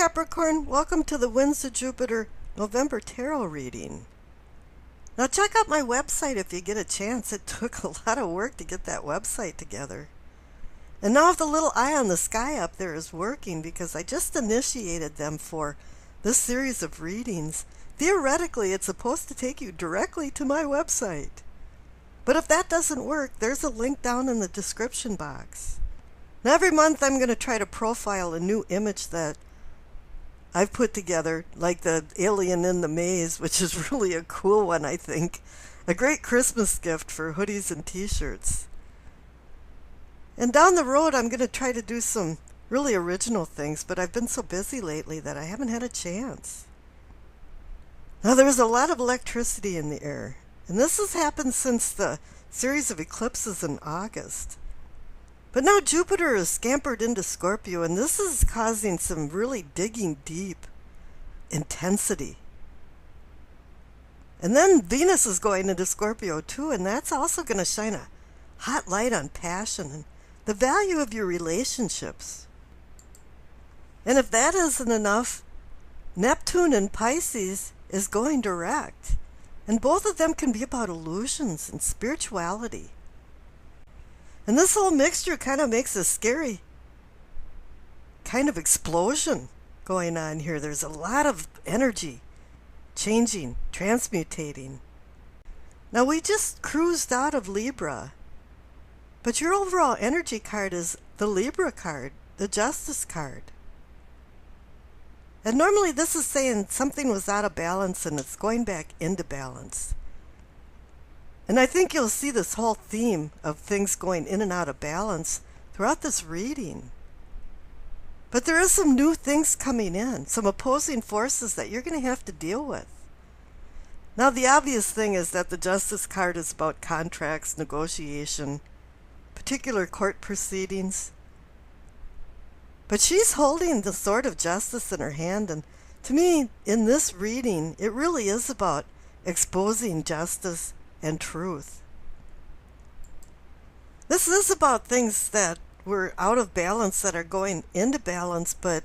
Capricorn, welcome to the Winds of Jupiter November Tarot reading. Now check out my website if you get a chance. It took a lot of work to get that website together. And now the little eye on the sky up there is working because I just initiated them for this series of readings. Theoretically, it's supposed to take you directly to my website. But if that doesn't work, there's a link down in the description box. Now every month I'm going to try to profile a new image that I've put together, like the alien in the maze, which is really a cool one, I think. A great Christmas gift for hoodies and t-shirts. And down the road, I'm going to try to do some really original things, but I've been so busy lately that I haven't had a chance. Now, there's a lot of electricity in the air, and this has happened since the series of eclipses in August. But now Jupiter is scampered into Scorpio, and this is causing some really digging deep intensity. And then Venus is going into Scorpio too, and that's also going to shine a hot light on passion and the value of your relationships. And if that isn't enough, Neptune in Pisces is going direct, and both of them can be about illusions and spirituality. And this whole mixture kind of makes a scary kind of explosion going on here. There's a lot of energy changing, transmutating. Now we just cruised out of Libra, but your overall energy card is the Libra card, the Justice card. And normally this is saying something was out of balance and it's going back into balance. And I think you'll see this whole theme of things going in and out of balance throughout this reading. But there is some new things coming in, some opposing forces that you're going to have to deal with. Now, the obvious thing is that the Justice card is about contracts, negotiation, particular court proceedings. But she's holding the sword of justice in her hand, and to me, in this reading, it really is about exposing justice and truth. This is about things that were out of balance that are going into balance, but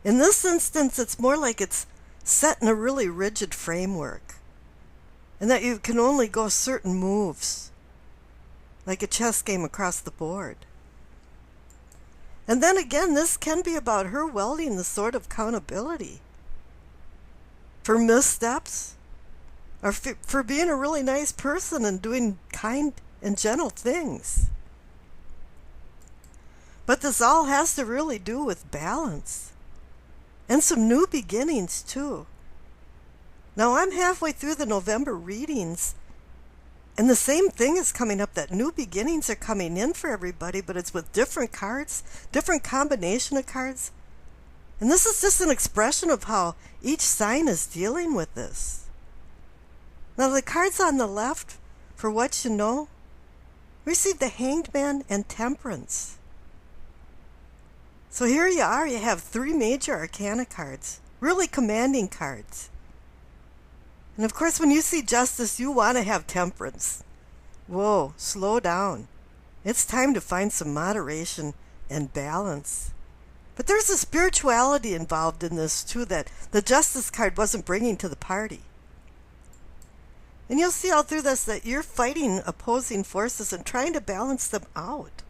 in this instance it's more like it's set in a really rigid framework, and that you can only go certain moves, like a chess game across the board. And then again, this can be about her wielding the sword of accountability for missteps, or for being a really nice person and doing kind and gentle things. But this all has to really do with balance and some new beginnings too. Now I'm halfway through the November readings, and the same thing is coming up, that new beginnings are coming in for everybody, but it's with different cards, different combination of cards. And this is just an expression of how each sign is dealing with this. Now the cards on the left, for what you know, receive the Hanged Man and Temperance. So here you are, you have three major arcana cards, really commanding cards. And of course when you see justice, you want to have temperance. Whoa, slow down. It's time to find some moderation and balance. But there's a spirituality involved in this too that the Justice card wasn't bringing to the party. And you'll see all through this that you're fighting opposing forces and trying to balance them out,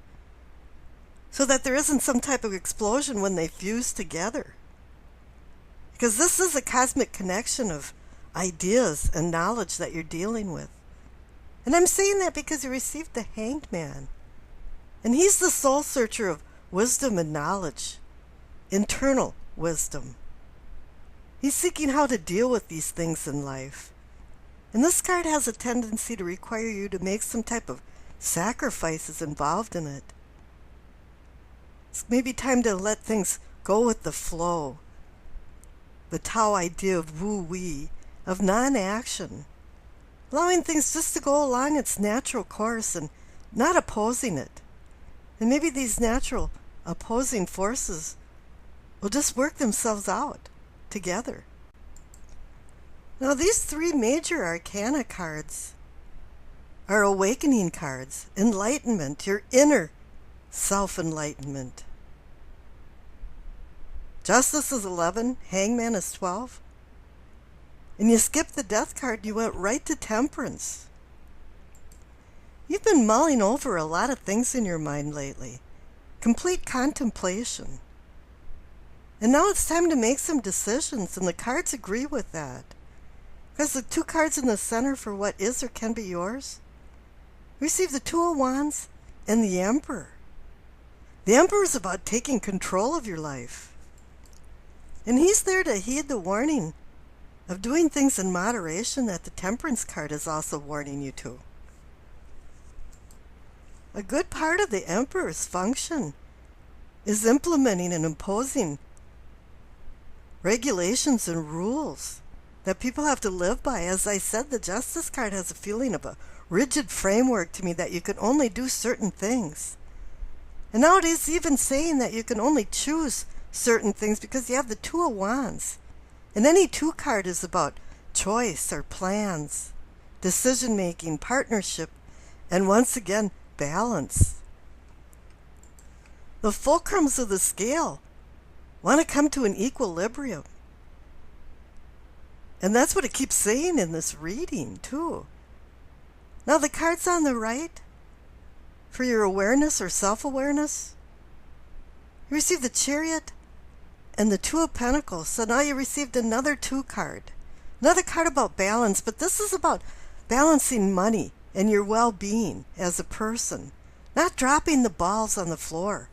so that there isn't some type of explosion when they fuse together. Because this is a cosmic connection of ideas and knowledge that you're dealing with. And I'm saying that because you received the Hanged Man. And he's the soul searcher of wisdom and knowledge, internal wisdom. He's seeking how to deal with these things in life. And this card has a tendency to require you to make some type of sacrifices involved in it. It's maybe time to let things go with the flow. The Tao idea of wu-wei, of non-action. Allowing things just to go along its natural course and not opposing it. And maybe these natural opposing forces will just work themselves out together. Now these three major arcana cards are awakening cards, enlightenment, your inner self-enlightenment. Justice is 11, Hangman is 12. And you skipped the Death card and you went right to Temperance. You've been mulling over a lot of things in your mind lately. Complete contemplation. And now it's time to make some decisions, and the cards agree with that. Because the 2 cards in the center for what is or can be yours, receive the 2 of Wands and the Emperor. The Emperor is about taking control of your life. And he's there to heed the warning of doing things in moderation that the Temperance card is also warning you to. A good part of the Emperor's function is implementing and imposing regulations and rules that people have to live by. As I said, the Justice card has a feeling of a rigid framework to me that you can only do certain things. And now it is even saying that you can only choose certain things because you have the 2 of Wands. And any 2 card is about choice or plans, decision-making, partnership, and once again, balance. The fulcrums of the scale want to come to an equilibrium. And that's what it keeps saying in this reading, too. Now, the cards on the right, for your awareness or self-awareness, you received the Chariot and the 2 of Pentacles. So now you received another 2 card. Another card about balance, but this is about balancing money and your well-being as a person. Not dropping the balls on the floor.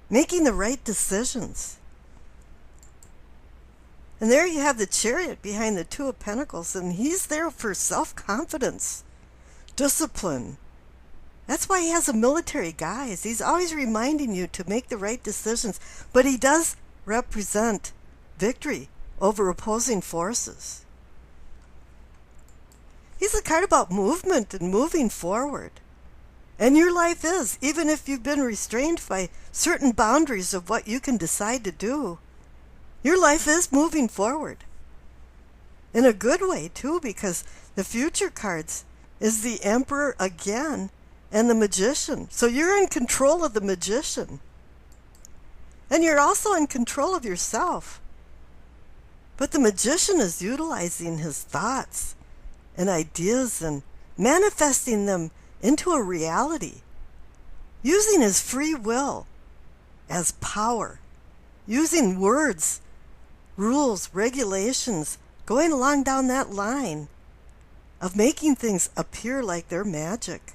Making the right decisions. And there you have the Chariot behind the 2 of Pentacles, and he's there for self-confidence, discipline. That's why he has a military guise. He's always reminding you to make the right decisions, but he does represent victory over opposing forces. He's a card about movement and moving forward. And your life is, even if you've been restrained by certain boundaries of what you can decide to do, your life is moving forward. In a good way, too, because the future cards is the Emperor again and the Magician. So you're in control of the Magician. And you're also in control of yourself. But the Magician is utilizing his thoughts and ideas and manifesting them into a reality, using his free will as power, using words, rules, regulations, going along down that line of making things appear like they're magic.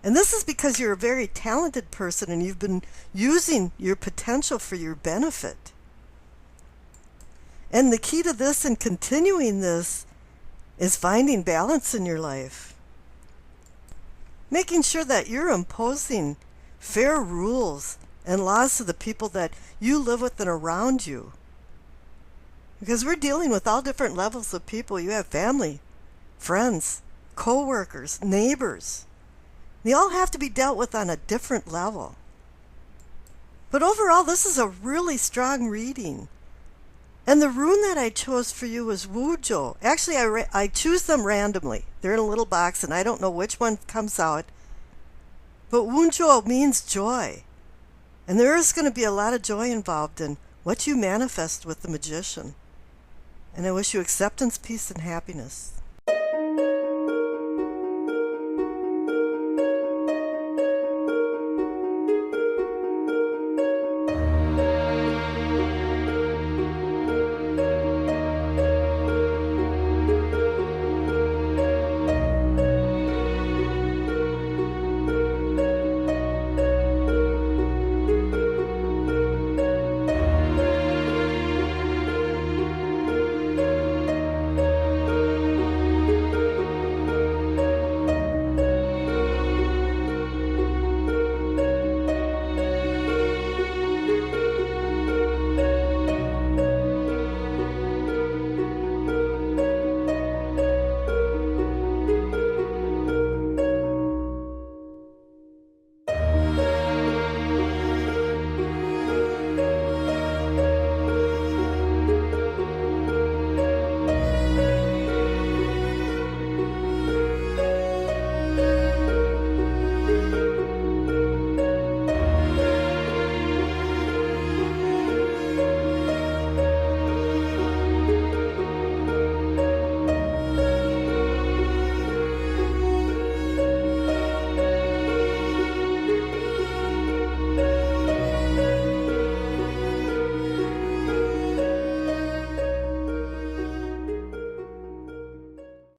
And this is because you're a very talented person and you've been using your potential for your benefit. And the key to this and continuing this is finding balance in your life. Making sure that you're imposing fair rules and laws to the people that you live with and around you. Because we're dealing with all different levels of people. You have family, friends, co-workers, neighbors. They all have to be dealt with on a different level. But overall, this is a really strong reading. And the rune that I chose for you is Wujo. Actually, I choose them randomly. They're in a little box, and I don't know which one comes out. But Wujo means joy. And there is going to be a lot of joy involved in what you manifest with the Magician. And I wish you acceptance, peace, and happiness.